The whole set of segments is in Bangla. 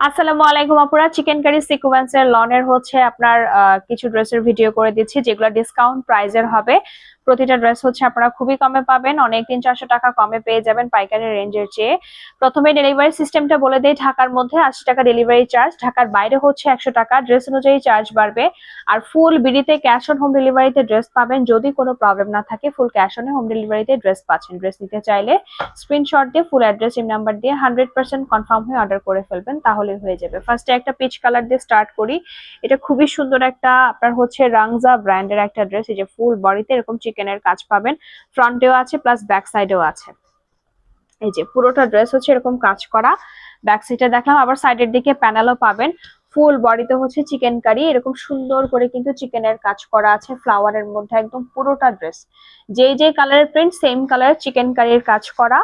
আসসালামু আলাইকুম আপুরা, চিকেন কারি সিকোয়েন্সের লনের হচ্ছে আপনার কিছু ড্রেসের ভিডিও করে দিচ্ছি যেগুলো ডিসকাউন্ট প্রাইজের হবে। প্রতিটা ড্রেস হচ্ছে আপনারা খুবই কমে পাবেন, অনেক 300-400 টাকা কমে পেয়ে যাবেন পাইকারি রেঞ্জের চেয়ে। প্রথমে ডেলিভারি সিস্টেমটা বলে দেই, ঢাকার মধ্যে 80 টাকা ডেলিভারি চার্জ, ঢাকার বাইরে হচ্ছে 100 টাকা, ড্রেস অনুযায়ী চার্জ বাড়বে। আর ফুল বিডিতে ক্যাশ অন হোম ডেলিভারিতে ড্রেস পাবেন, যদি কোনো প্রবলেম না থাকে ফুল ক্যাশ অন হোম ডেলিভারিতে ড্রেস পাচ্ছেন। ড্রেস নিতে চাইলে স্ক্রিনশট দিয়ে ফুল অ্যাড্রেস ইন নাম্বার দিয়ে 100% কনফার্ম হয়ে অর্ডার করে ফেলবেন, তাহলে হয়ে যাবে। ফার্স্টে একটা পিচ কালার দিয়ে স্টার্ট করি। এটা খুবই সুন্দর একটা আপনার হচ্ছে রাংজা ব্র্যান্ডের একটা ড্রেস। এই যে ফুল বডিতে এরকম চিকেনের কাজ পাবেন, ফ্রন্টেও আছে প্লাস ব্যাক সাইডেও আছে। এই যে পুরোটা ড্রেস হচ্ছে এরকম কাজ করা, ব্যাক সাইডে দেখলাম, আবার সাইডের দিকে প্যানেলও পাবেন। ফুল বডিতে হচ্ছে চিকেন কারি, এরকম সুন্দর করে কিন্তু চিকেনের কাজ করা আছে ফ্লাওয়ারের মধ্যে, একদম পুরোটা ড্রেস যেই যে কালারের প্রিন্ট সেম কালারের চিকেন কারির কাজ করা।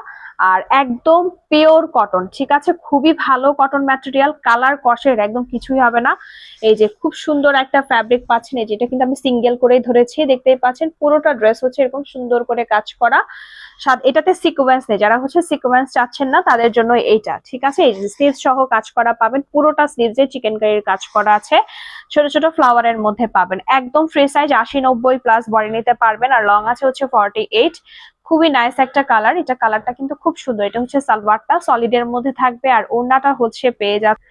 আর একদম পিওর কটন, ঠিক আছে, খুবই ভালো কটন ম্যাটেরিয়াল, কালার কষের একদম কিছুই হবে না। এই যে খুব সুন্দর একটা ফ্যাব্রিক পাচ্ছেন, এই যেটা কিন্তু আমি সিঙ্গেল করেই ধরেছি, দেখতেই পাচ্ছেন পুরোটা ড্রেস হচ্ছে এরকম সুন্দর করে কাজ করা। এটাতে সিকোয়েন্স নেই, যারা হচ্ছে সিকোয়েন্স চাচ্ছেন না তাদের জন্য এইটা, ঠিক আছে। এই যে স্লিভস সহ কাজ করা পাবেন, পুরোটা স্লিভসে চিকেন কারির কাজ করা আছে, ছোট ছোট ফ্লাওয়ারের মধ্যে পাবেন। একদম ফ্রি সাইজ 80-90 প্লাস বডি নিতে পারবেন, আর লং আছে হচ্ছে 48। খুবই নাইস একটা কালার, এটা কালারটা কিন্তু খুব সুন্দর। এটা হচ্ছে সালোয়ারটা সলিডের মধ্যে থাকবে, আর ওড়নাটা হচ্ছে পেয়ে যাচ্ছে,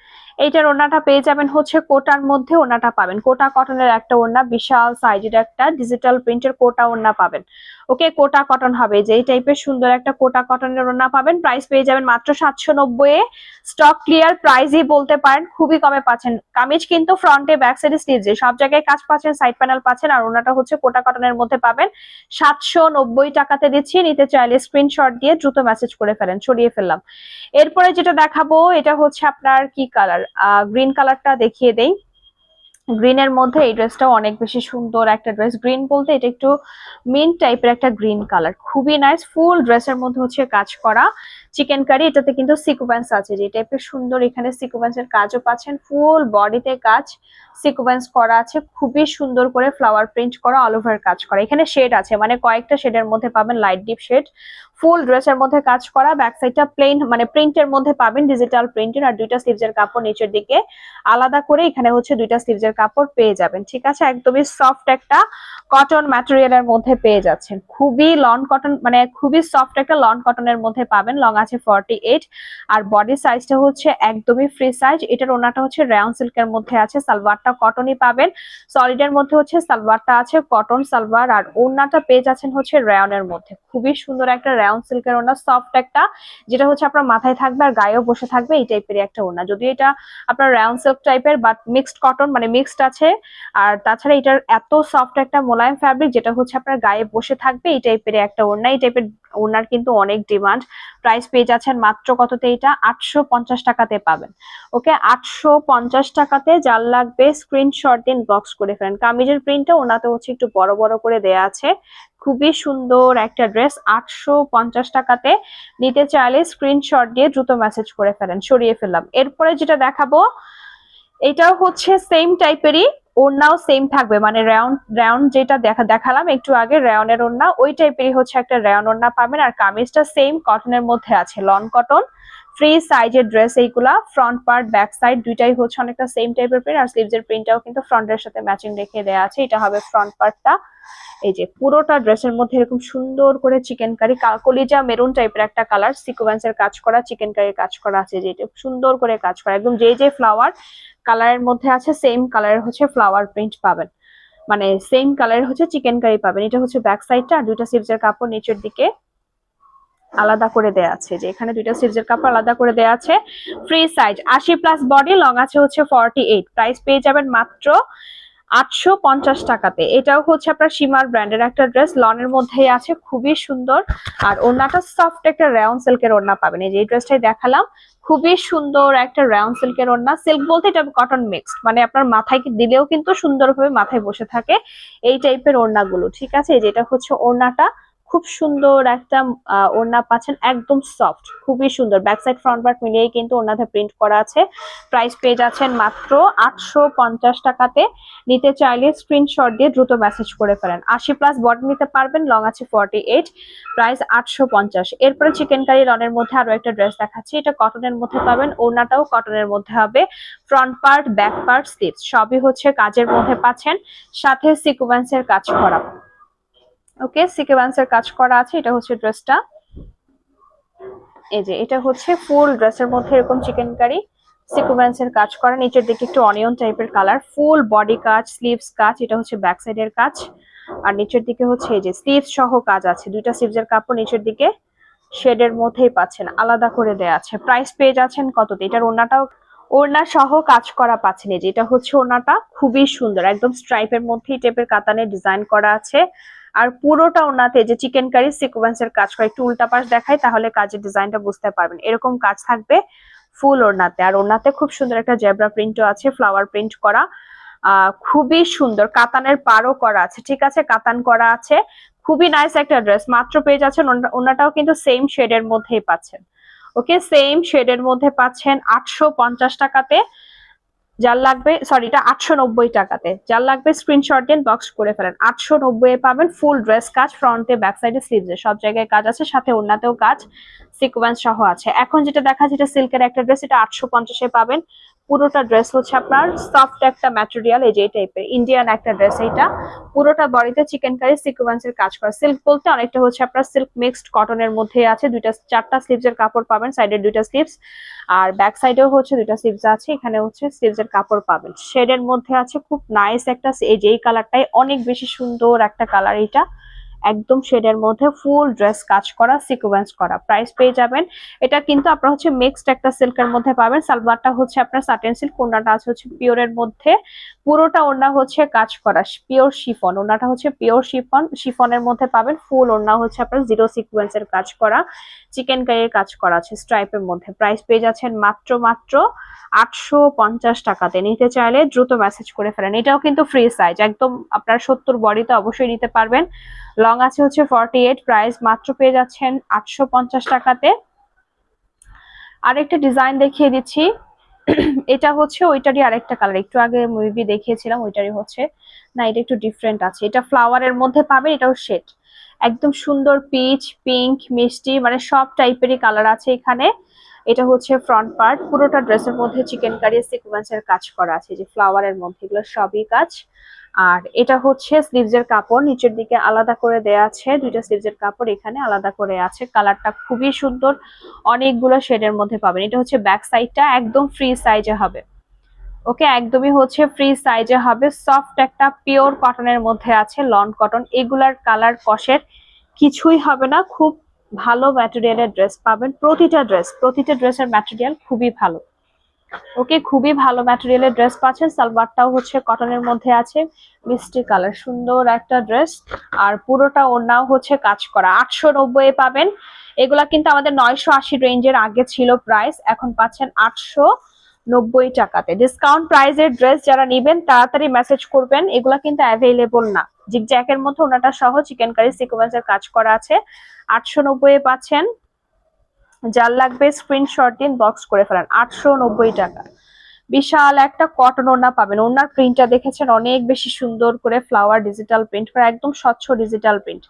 এইটার ওড়নাটা পেয়ে যাবেন হচ্ছে কোটার মধ্যে। ওড়নাটা পাবেন কোটা কটনের একটা ওড়না, বিশাল সাইজের একটা ডিজিটাল প্রিন্টের কোটা ওড়না পাবেন। ওকে, কোটা কটন হবে, যে এই টাইপের সুন্দর একটা কোটা কটনের ওড়না পাবেন। প্রাইস পেয়ে যাবেন মাত্র 790 এ। স্টক ক্লিয়ার প্রাইসই বলতে পারেন, খুবই কমে পাচ্ছেন। কামিজ কিন্তু ফ্রন্টে ব্যাক সাইডে স্লিভসে সব জায়গায় কাজ পাচ্ছেন, সাইড প্যানেল পাচ্ছেন, আর ওড়নাটা হচ্ছে কোটা কটনের মধ্যে পাবেন। 790 টাকাতে দিচ্ছি, নিতে চাইলে স্ক্রিনশট দিয়ে দ্রুত মেসেজ করে ফেলেন। ছড়িয়ে ফেললাম। এরপরে যেটা দেখাবো এটা হচ্ছে আপনার কি কালার, গ্রিন কালারটা দেখিয়ে দেই। গ্রিনের মধ্যে এই ড্রেসটাও অনেক বেশি সুন্দর একটা ড্রেস। গ্রিন বলতে এটা একটু মিন্ট টাইপের একটা গ্রিন কালার, খুবই নাইস। ফুল ড্রেসের মধ্যে হচ্ছে কাজ করা চিকেন কারি, এটাতে কিন্তু সিকোয়েন্স আছে, যে টাইপের সুন্দর, এখানে সিকোয়েন্সের কাজও পাচ্ছেন, ফুল বডিতে কাজ সিকোয়েন্স করা আছে, খুবই সুন্দর করে ফ্লাওয়ার প্রিন্ট করা, অল ওভার কাজ করা। এখানে শেড আছে, মানে কয়েকটা শেডের মধ্যে পাবেন, লাইট ডিপ শেড। ফুল ড্রেসের মধ্যে কাজ করা, ব্যাক সাইডটা প্লেন মানে প্রিন্টের মধ্যে পাবেন, ডিজিটাল প্রিন্টের, আর দুইটা স্লিভসের কাপড় নিচের দিকে আলাদা করে, এখানে হচ্ছে দুইটা স্লিভসের কাপড় পেয়ে যাবেন, ঠিক আছে। একদমই সফট একটা কটন ম্যাটেরিয়ালের মধ্যে পেয়ে যাচ্ছেন, খুবই লন কটন, মানে খুবই সফট একটা লন কটনের মধ্যে পাবেন। লং আছে 48, আর বডি সাইজটা হচ্ছে একদমই ফ্রি সাইজ। এটার ওনাটা হচ্ছে রেয়ন সিল্কের মধ্যে আছে, সালোয়ারটা কটনই পাবেন। সলিডের মধ্যে হচ্ছে সালোয়ারটা আছে কটন সালোয়ার, আর ওড়নাটা পেয়ে যাচ্ছেন হচ্ছে রেয়নের মধ্যে, খুবই সুন্দর একটা রেয়ন সিল্কের ওড়না, সফট একটা, যেটা হচ্ছে আপনার মাথায় থাকবে আর গায়েও বসে থাকবে, এই টাইপের একটা ওড়না। যদিও এটা আপনার রেয়ন সিল্ক টাইপের, বাট মিক্সড কটন, মানে মিক্সড আছে। আর তাছাড়া এটার এত সফট একটা মোলায়েম ফ্যাব্রিক, যেটা হচ্ছে আপনার গায়ে বসে থাকবে, এই টাইপের একটা ওড়না। এই টাইপের ওড়নার কিন্তু অনেক ডিমান্ড। প্রাইস পেয়ে যাচ্ছেন মাত্র কততে, এটা 850 টাকাতে পাবেন। ওকে, 850 টাকাতে, যার লাগবে স্ক্রিনশট দিন, বক্স করে ফেলেন। কামিজের প্রিন্টটা ওনাতে হচ্ছে একটু বড় বড় করে দেয়া আছে, খুবই সুন্দর একটা ড্রেস। 850 টাকাতে নিতে চাইলে স্ক্রিনশট দিয়ে দ্রুত মেসেজ করে ফেলেন। সরিয়ে ফেললাম। এরপরে যেটা দেখাবো এটাও হচ্ছে সেম টাইপেরই, ওড়নাও সেম থাকবে, মানে রাউন্ড রাউন্ড যেটা দেখালাম একটু আগে রেয়নের ওড়না, ওই টাইপেরই হচ্ছে একটা রেয়ন ওড়না পাবেন। আর কামিজটা সেম কটনের মধ্যে আছে, লন কটন, ফ্রি সাইজের ড্রেস এইগুলা। ফ্রন্ট পার্ট ব্যাক সাইড দুইটাই হচ্ছে অনেকটা সেম টাইপের প্রিন্ট, আর স্লিভস এর প্রিন্টটাও কিন্তু ফ্রন্টের সাথে ম্যাচিং রেখে দেওয়া আছে। এটা হবে ফ্রন্ট পার্টটা। এই যে পুরোটা ড্রেসের মধ্যে এরকম সুন্দর করে চিকেন কারি, কলিজা মেরুন টাইপের একটা কালার, সিকোয়েন্সের কাজ করা, চিকেন কারির কাজ করা আছে, যেটা সুন্দর করে কাজ করা, একদম যে যে ফ্লাওয়ার কালারের মধ্যে আছে সেম কালারের হচ্ছে ফ্লাওয়ার প্রিন্ট পাবেন, মানে সেম কালারের হচ্ছে চিকেন কারি পাবেন। এটা হচ্ছে ব্যাক সাইডটা, আর দুইটা স্লিভসের কাপড় নিচের দিকে আলাদা করে দেয়া আছে, যে এখানে দুইটা স্লিভসের কাপড় আলাদা করে দেয়া আছে। Free size 80 plus body, long আছে হচ্ছে 48। প্রাইস পেয়ে যাবেন মাত্র 850 টাকাতে। এটাও হচ্ছে আপনার সীমার ব্র্যান্ডের একটা ড্রেস, লনের মধ্যেই আছে, খুবই সুন্দর। আর ওড়নাটা সফট একটা রেয়ন সিল্কের ওড়না পাবেন, এই যে এই ড্রেসটাই দেখালাম, খুবই সুন্দর একটা রেয়ন সিল্কের ওড়না। সিল্ক বলতে এটা কটন মিক্সড, মানে আপনার মাথায় দিলেও কিন্তু সুন্দরভাবে মাথায় বসে থাকে এই টাইপের ওড়নাগুলো, ঠিক আছে। যেটা হচ্ছে ওড়নাটা, খুব সুন্দর একটা ওড়না পাচ্ছেন, একদম সফট, খুবই সুন্দর। ব্যাক সাইড ফ্রন্ট পার্ট মিলিয়ে কিন্তু ওড়নাতে প্রিন্ট করা আছে। প্রাইস পেয়ে যাচ্ছেন মাত্র 850 টাকাতে। নিতে চাইলে স্ক্রিনশট দিয়ে দ্রুত মেসেজ করে ফেলেন। 80+ বডি নিতে পারবেন, লং আছে 48, প্রাইস 850। এরপরে চিকেন কারি লনের মধ্যে আরো একটা ড্রেস দেখাচ্ছি, এটা কটনের মধ্যে পাবেন, ওড়নাটাও কটনের মধ্যে হবে। Front part, back part, sleeves সবই হচ্ছে কাজের মধ্যে পাচ্ছেন, সাথে সিকোয়েন্সের কাজ করা। ওকে, সিকোয়েন্সের কাজ করা আছে। এটা হচ্ছে ড্রেসটা, এই যে এটা হচ্ছে ফুল ড্রেসের মধ্যে এরকম চিকেন কারি সিকোয়েন্সের কাজ করা, নিচের দিকে একটু অনিয়ন টাইপের কালার, ফুল বডি কাজ, স্লিভস কাজ। এটা হচ্ছে ব্যাক সাইডের কাজ, আর নিচের দিকে হচ্ছে এই যে স্লিভস সহ কাজ আছে। দুইটা স্লিভসের কাপড় নিচের দিকে শেডের মধ্যেই পাচ্ছেন, আলাদা করে দেয়া আছে। প্রাইস পেয়ে যাচ্ছেন কততে? এটার ওড়নাটাও ওড়না সহ কাজ করা পাচ্ছেন। এই যে এটা হচ্ছে ওড়নাটা, খুবই সুন্দর, একদম স্ট্রাইপের মধ্যে এই টাইপের কাতানের ডিজাইন করা আছে। আর পুরোটা ওড়নাতে যে চিকেন কারি সিকোয়েন্সের কাজ করা। একটু উল্টা পাশ দেখাই তাহলে কাজের ডিজাইনটা বুঝতে পারবেন। এরকম কাজ থাকবে ফুল ওড়নাতে, আর ওড়নাতে খুব সুন্দর একটা জেব্রা প্রিন্টও আছে, ফ্লাওয়ার প্রিন্ট করা। খুবই সুন্দর, কাতানের পাড়ও করা আছে, ঠিক আছে, কাতান করা আছে। খুবই নাইস একটা ড্রেস, মাত্র পেয়ে যাচ্ছেন। ওড়নাটাও কিন্তু সেম শেডের মধ্যেই পাচ্ছেন। ওকে, সেম শেডের মধ্যে পাচ্ছেন 850 টাকাতে। যার লাগবে, সরি এটা 890 টাকাতে। যার লাগবে স্ক্রিনশট দিন, বক্স করে ফেলেন। 890 এ পাবেন ফুল ড্রেস কাজ, ফ্রন্টে, ব্যাক সাইডে, স্লিভসে সব জায়গায় কাজ আছে, সাথে ওড়নাতেও কাজ সিকোয়েন্স সহ আছে। এখন যেটা দেখা যেটা সিল্কের একটা ড্রেস, এটা 850 এ পাবেন। পুরোটা ড্রেস হচ্ছে আপনার সফট একটা ম্যাটেরিয়াল, এই যে এই টাইপের ইন্ডিয়ান একটা ড্রেস। এইটা পুরোটা বডিতে চিকেন কারি সিকোয়েন্সের কাজ করা। সিল্ক বলতে অনেকটা হচ্ছে আপনার সিল্ক মিক্সড কটনের মধ্যে আছে। চারটা স্লিভসের কাপড় পাবেন, সাইডের দুইটা স্লিভস, আর ব্যাক সাইডেও হচ্ছে দুইটা স্লিভস আছে। এখানে হচ্ছে স্লিভসের কাপড় পাবেন, শেডের মধ্যে আছে, খুব নাইস একটা। এই যে এই কালারটাই অনেক বেশি সুন্দর একটা কালার, এটা একদম শেডের মধ্যে ফুল ড্রেস কাজ করা, সিকোয়েন্স করা। প্রাইস পেয়ে যাবেন, এটা কিন্তু আপনার হচ্ছে মিক্সড একটা সিল্কের মধ্যে পাবেন। সালোয়ারটা হচ্ছে আপনার সাটেন সিল্ক, ওড়নাটা আছে হচ্ছে পিওরের মধ্যে। পুরোটা ওড়না হচ্ছে কাজ করা পিওর শিফন, ওড়নাটা হচ্ছে পিওর শিফনের মধ্যে পাবেন। ফুল ওড়না হচ্ছে আপনার জিরো সিকোয়েন্সের কাজ করা, চিকেন কারির কাজ করা আছে স্ট্রাইপের মধ্যে। প্রাইস পেয়ে যাচ্ছেন মাত্র 850 টাকাতে। নিতে চাইলে দ্রুত মেসেজ করে ফেলেন। এটাও কিন্তু ফ্রি সাইজ, একদম আপনার 70 বডিতে অবশ্যই নিতে পারবেন। লং আছে হচ্ছে 48, প্রাইস মাত্র পেয়ে যাচ্ছেন 850 টাকাতে। আরেকটা ডিজাইন দেখিয়ে দিচ্ছি, এটা হচ্ছে ওইটারই আরেকটা কালার, একটু আগে মুভি দেখিয়েছিলাম ওইটারই হচ্ছে, না এটা একটু ডিফারেন্ট আছে। এটা ফ্লাওয়ারের মধ্যে পাবে, এটাও শেড একদম সুন্দর, পিচ, পিঙ্ক, মিষ্টি, মানে সব টাইপেরই কালার আছে এখানে। এটা হচ্ছে ফ্রন্ট পার্ট, পুরোটা ড্রেসের মধ্যে চিকেন কারি সিকোয়েন্সের কাজ করা আছে, যে ফ্লাওয়ারের মধ্যে, এগুলো সবই কাজ। আর এটা হচ্ছে স্লিভসের কাপড়, নিচের দিকে আলাদা করে দেয়া আছে, দুইটা স্লিভসের কাপড় এখানে আলাদা করে আছে। কালারটা খুবই সুন্দর, অনেকগুলো শেডের মধ্যে পাবেন। এটা হচ্ছে ব্যাক সাইডটা, একদম ফ্রি সাইজে হবে। ওকে, একদমই হচ্ছে ফ্রি সাইজে হবে। সফট একটা পিওর কটনের মধ্যে আছে, লন কটন। এগুলার কালার কষের কিছুই হবে না, খুব ভালো ম্যাটেরিয়ালের ড্রেস পাবেন। প্রতিটা ড্রেসের ম্যাটেরিয়াল খুবই ভালো। ওকে, খুবই ভালো ম্যাটেরিয়ালের ড্রেস পাচ্ছেন। সালোয়ারটাও হচ্ছে কটনের মধ্যে আছে, মিষ্টি কালার, সুন্দর একটা ড্রেস। আর পুরোটা ওড়নাও হচ্ছে কাজ করা। 890 এ পাবেন। এগুলা কিন্তু আমাদের 980 রেঞ্জের আগে ছিল প্রাইস, এখন পাচ্ছেন 890 টাকাতে। ডিসকাউন্ট প্রাইসের ড্রেস যারা নিবেন তাড়াতাড়ি মেসেজ করবেন। এগুলা কিন্তু অ্যাভেলেবল না। জিগজ্যাকের মধ্যে ওনাটা সহ চিকেন কারি সিকোয়েন্সের কাজ করা আছে, 890 এ পাচ্ছেন। যার লাগবে স্ক্রিনশট দিন, বক্স করে ফেলেন। 890 টাকা। বিশাল একটা কটন ওড়না পাবেন। ওড়নার প্রিন্টটা দেখেছেন, অনেক বেশি সুন্দর করে ফ্লাওয়ার ডিজিটাল প্রিন্ট করা, একদম স্বচ্ছ ডিজিটাল প্রিন্ট।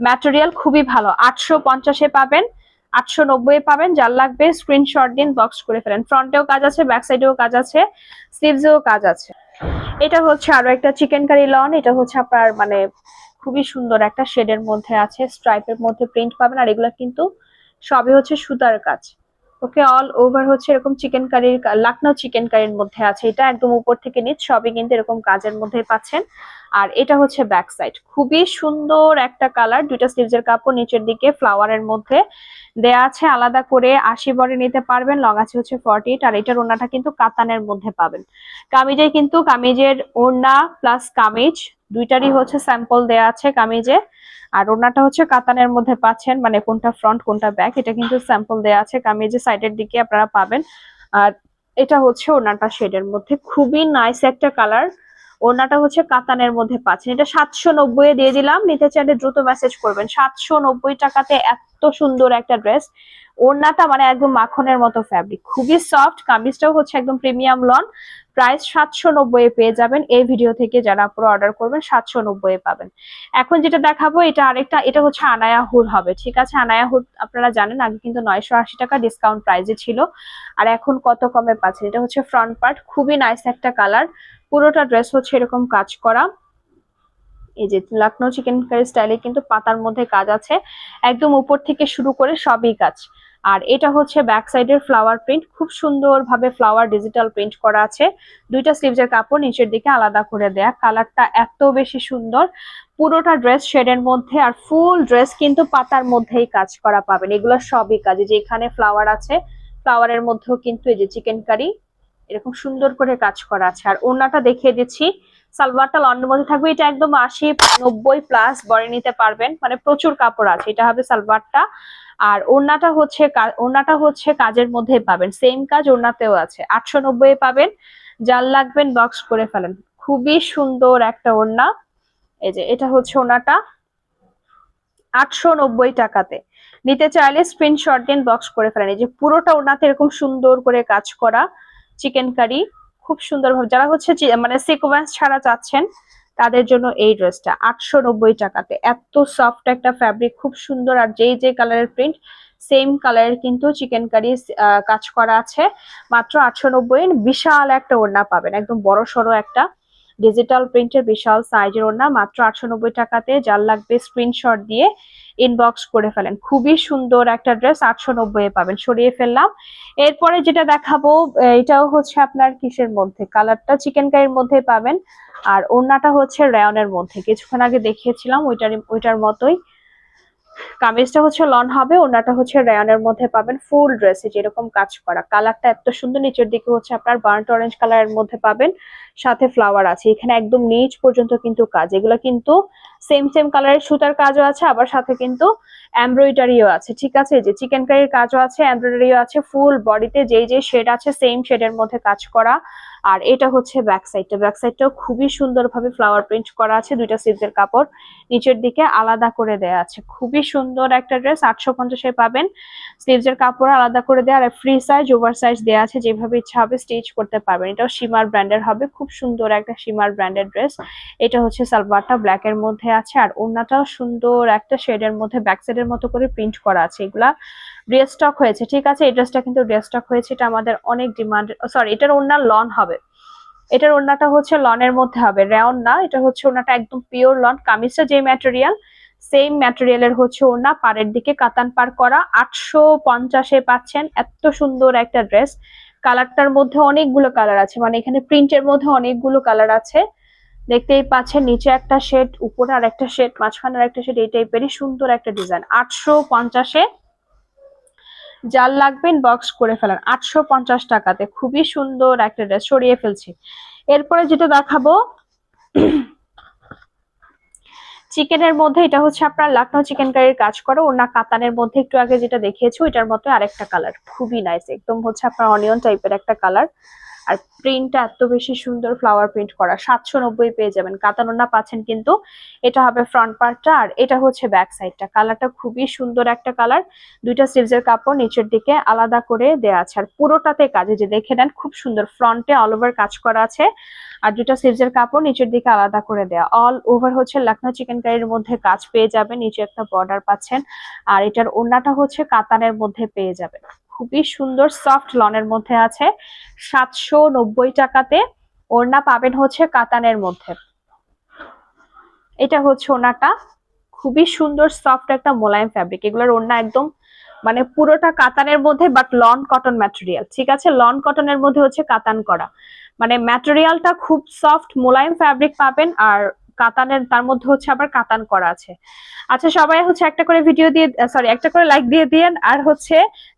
ম্যাটেরিয়াল খুবই ভালো। 850 এ পাবেন, 890 এ পাবেন। যার লাগবে স্ক্রিনশট দিন, বক্স করে ফেলেন। ফ্রন্টেও কাজ আছে, ব্যাক সাইডেও কাজ আছে, স্লিভসেও কাজ আছে। এটা হচ্ছে আরো একটা চিকেন কারি লন। এটা হচ্ছে আপনার মানে খুবই সুন্দর একটা শেডের মধ্যে আছে, স্ট্রাইপের মধ্যে প্রিন্ট পাবেন। আর এগুলা কিন্তু সবই হচ্ছে সুতার কাজ। ওকে, অল ওভার হচ্ছে এরকম চিকেন কারির, লাকনো চিকেন কারির মধ্যে আছে। এটা একদম উপর থেকে নিচ সবই কিন্তু এরকম কাজের মধ্যে পাচ্ছেন। আর এটা হচ্ছে ব্যাক সাইড, খুবই সুন্দর একটা কালার। দুইটা স্লিভসের কাপড় নিচের দিকে ফ্লাওয়ারের মধ্যে দেয়া আছে, আলাদা করে 80 বডি নিতে পারবেন। লং আছে হচ্ছে 48। আর এটার ওড়নাটা কিন্তু কাতানের মধ্যে পাবেন। কামিজে কিন্তু কামিজের ওড়না প্লাস কামিজ দুইটারই হচ্ছে স্যাম্পল দেয়া আছে কামিজে। আর ওড়নাটা হচ্ছে কাতানের মধ্যে পাচ্ছেন, মানে কোনটা ফ্রন্ট কোনটা ব্যাক এটা কিন্তু স্যাম্পল দেয়া আছে কামিজের সাইডের দিকে আপনারা পাবেন। আর এটা হচ্ছে ওড়নাটা শেডের মধ্যে, খুবই নাইস একটা কালার। ওড়নাটা হচ্ছে কাতানের মধ্যে পাচ্ছেন। এটা 790 দিয়ে দিলাম, নিতে চাইলে দ্রুত মেসেজ করবেন। 790 টাকাতে এত সুন্দর একটা ড্রেস। ওড়নাটা মানে একদম মাখনের মতো ফ্যাব্রিক, খুবই সফট। কামিজটাও হচ্ছে একদম প্রিমিয়াম লন। প্রাইস 790 পেয়ে যাবেন। এই ভিডিও থেকে যারা পুরো অর্ডার করবেন 790 পাবেন। এখন যেটা দেখাবো এটা আরেকটা, এটা হচ্ছে আনায়া হুড হবে, ঠিক আছে। আনায়া হুড আপনারা জানেন আগে কিন্তু 980 টাকা ডিসকাউন্ট প্রাইসে ছিল, আর এখন কত কমে পাচ্ছেন। এটা হচ্ছে ফ্রন্ট পার্ট, খুবই নাইস একটা কালার। পুরোটা ড্রেস হচ্ছে এরকম কাজ করা, এই যে লখনৌ চিকেন কারি স্টাইলে কিন্তু পাতার মধ্যে কাজ আছে, একদম উপর থেকে শুরু করে সবই কাজ। আর এটা হচ্ছে ব্যাক সাইডের ফ্লাওয়ার প্রিন্ট, খুব সুন্দর ভাবে ফ্লাওয়ার ডিজিটাল প্রিন্ট করা আছে। দুইটা স্লিভসের কাপড় নিচের দিকে আলাদা করে দেয়া, কালারটা এত বেশি সুন্দর। পুরোটা ড্রেস শেডের মধ্যে, আর ফুল ড্রেস কিন্তু পাতার মধ্যেই কাজ করা পাবেন। এগুলো সবই কাজ, যে এখানে ফ্লাওয়ার আছে, ফ্লাওয়ারের মধ্যেও কিন্তু এই যে চিকেন কারি এরকম সুন্দর করে কাজ করা আছে। আর ওড়নাটা দেখিয়ে দিচ্ছি, সালোয়ারটা লনের মধ্যে থাকবে। এটা একদম 80-90 প্লাস বডি নিতে পারবেন, মানে প্রচুর কাপড় আছে। এটা হবে সালোয়ারটা। আর ওড়নাটা হচ্ছে কাজের মধ্যেই পাবেন, সেম কাজ ওড়নাতেও আছে। 890 পাবেন। যার লাগবেন বক্স করে ফেলেন, খুবই সুন্দর একটা ওড়না। এই যে এটা হচ্ছে ওড়নাটা 890 টাকাতে। নিতে চাইলে স্ক্রিনশট দিন, বক্স করে ফেলেন। এই যে পুরোটা ওড়নাতে এরকম সুন্দর করে কাজ করা চিকেন কারি, খুব সুন্দর ভাবে। যারা হচ্ছে মানে সিকোয়েন্স ছাড়া চাচ্ছেন তাদের জন্য এই ড্রেসটা 890 টাকাতে। এত সফট একটা ফ্যাব্রিক, খুব সুন্দর। আর যেই যে কালারের প্রিন্ট সেম কালারের কিন্তু চিকেন কারি কাজ করা আছে। মাত্র 890। বিশাল একটা ওড়না পাবেন, একদম বড় সড়ো একটা ডিজিটাল প্রিন্টের বিশাল সাইজের ওড়না, মাত্র 890 টাকাতে। যার লাগবে স্ক্রিনশট দিয়ে ইনবক্স করে ফেলেন। খুবই সুন্দর একটা ড্রেস, 890 পাবেন। সরিয়ে ফেললাম। এরপরে যেটা দেখাবো এটাও হচ্ছে আপনার কিসের মধ্যে, কালারটা চিকেন কারির মধ্যে পাবেন। আর ওড়নাটা হচ্ছে রেয়নের মধ্যে, কিছুক্ষণ আগে দেখিয়েছিলাম ওইটার মতোই। কামিজটা হচ্ছে লন হবে, ওড়নাটা হচ্ছে রেয়নের মধ্যে পাবেন। ফুল ড্রেসে যেরকম কাজ করা, কালারটা এত সুন্দর। নিচের দিকে হচ্ছে আপনার বার্ন্ট অরেঞ্জ কালারের মধ্যে পাবেন, সাথে ফ্লাওয়ার আছে। এখানে একদম নিচ পর্যন্ত কিন্তু কাজ, এগুলো কিন্তু সেম কালারের সুতার কাজও আছে, আবার সাথে কিন্তু এমব্রয়ডারিও আছে, ঠিক আছে। যে চিকেন কারির কাজও আছে, এমব্রয়ডারিও আছে। ফুল বডিতে যেই শেড আছে সেম শেডের মধ্যে কাজ করা। আর এটা হচ্ছে ব্যাক সাইডটাও খুবই সুন্দরভাবে ফ্লাওয়ার প্রিন্ট করা আছে। দুইটা স্লিভসের কাপড় নিচের দিকে আলাদা করে দেয়া আছে। খুবই সুন্দর একটা ড্রেস, 850-এ পাবেন। স্লিভসের কাপড় আলাদা করে দেওয়া, আর ফ্রি সাইজ ওভার সাইজ দেওয়া আছে, যেভাবে ইচ্ছা হবে স্টিচ করতে পারবেন। এটাও সীমার ব্র্যান্ডের হবে, খুব সুন্দর একটা সীমার ব্র্যান্ডের ড্রেস। এটা হচ্ছে সালোয়ারটা ব্ল্যাক এর মধ্যে আছে, আর ওড়নাটাও সুন্দর একটা শেডের মধ্যে ব্যাক সাইডের মতো করে প্রিন্ট করা আছে। এগুলা রিস্টক হয়েছে, ঠিক আছে। এই ড্রেসটা কিন্তু রিস্টক হয়েছে, এটা আমাদের অনেক ডিমান্ড। সরি, এটার ওড়না লন হবে। এটার ওড়নাটা হচ্ছে লনের মধ্যে হবে, রেয়ন না। এটা হচ্ছে ওড়নাটা একদম পিওর লন। কামিজটা যে ম্যাটেরিয়াল সেম ম্যাটেরিয়ালের হচ্ছে ওড়না। পাড়ের দিকে কাতান পার করা। 850-এ পাচ্ছেন এত সুন্দর একটা ড্রেস। কালারটার মধ্যে অনেকগুলো কালার আছে, মানে এখানে প্রিন্টের মধ্যে অনেকগুলো কালার আছে, দেখতেই পাচ্ছেন। নিচে একটা শেড, উপরে আর একটা শেড, মাঝখানে একটা শেড, এই টাইপেরই সুন্দর একটা ডিজাইন। 850-এ। যার লাগবেন বক্স করে ফেলেন। 850 টাকাতে খুবই সুন্দর একটা ড্রেস। সরিয়ে ফেলছি। এরপরে যেটা দেখাবো চিকেনের মধ্যে, এটা হচ্ছে আপনার লখনৌ চিকেন কারির কাজ করো, ওনা কাতানের মধ্যে একটু আগে যেটা দেখিয়েছি ওইটার মতো আরেকটা কালার, খুবই নাইস। একদম হচ্ছে আপনার অনিয়ন টাইপের একটা কালার। আর প্রিন্টটা এত বেশি সুন্দর, ফ্লাওয়ার প্রিন্ট করা। 790 পেয়ে যাবেন। কাতান ওড়না পাচ্ছেন কিন্তু। এটা হবে ফ্রন্ট পার্টটা, আর এটা হচ্ছে ব্যাক সাইডটা। কালারটা খুবই সুন্দর একটা কালার। দুইটা স্লিভসের কাপড় নিচের দিকে আলাদা করে দেওয়া আছে, আর পুরোটাতে কাজে যে দেখে নেন খুব সুন্দর। ফ্রন্টে অল ওভার কাজ করা আছে, আর দুইটা স্লিভসের কাপড় নিচের দিকে আলাদা করে দেওয়া। অল ওভার হচ্ছে লখনৌ চিকেন কারির মধ্যে কাজ পেয়ে যাবেন। নিচে একটা বর্ডার পাচ্ছেন, আর এটার ওড়নাটা হচ্ছে কাতানের মধ্যে পেয়ে যাবেন। খুবই সুন্দর সফট লনের মধ্যে আছে। 790 টাকাতে ওড়না পাবেন হচ্ছে কাতানের মধ্যে। এটা হচ্ছে ওড়নাটা, খুবই সুন্দর সফট একটা মোলায়েম ফ্যাব্রিক। এগুলোর ওড়না একদম মানে পুরোটা কাতানের মধ্যে, বাট লন কটন ম্যাটেরিয়াল, ঠিক আছে। লন কটনের মধ্যে হচ্ছে কাতান করা, মানে ম্যাটেরিয়ালটা খুব সফট মোলায়েম ফ্যাব্রিক পাবেন। আর কাতানের তার মধ্যে হচ্ছে আবার কাতান করা আছে। আচ্ছা, সবাই হচ্ছে একটা করে ভিডিও দিয়ে, সরি, একটা করে লাইক দিয়ে দিয়েন। আর হচ্ছে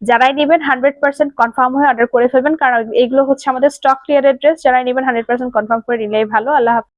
যারাই নেবেন 100% কনফার্ম হয়ে অর্ডার করে ফেলবেন, কারণ এগুলো হচ্ছে আমাদের স্টক ক্লিয়ারের ড্রেস। যারাই নেবেন 100% কনফার্ম করে নিলেই ভালো। আল্লাহ হাফেজ।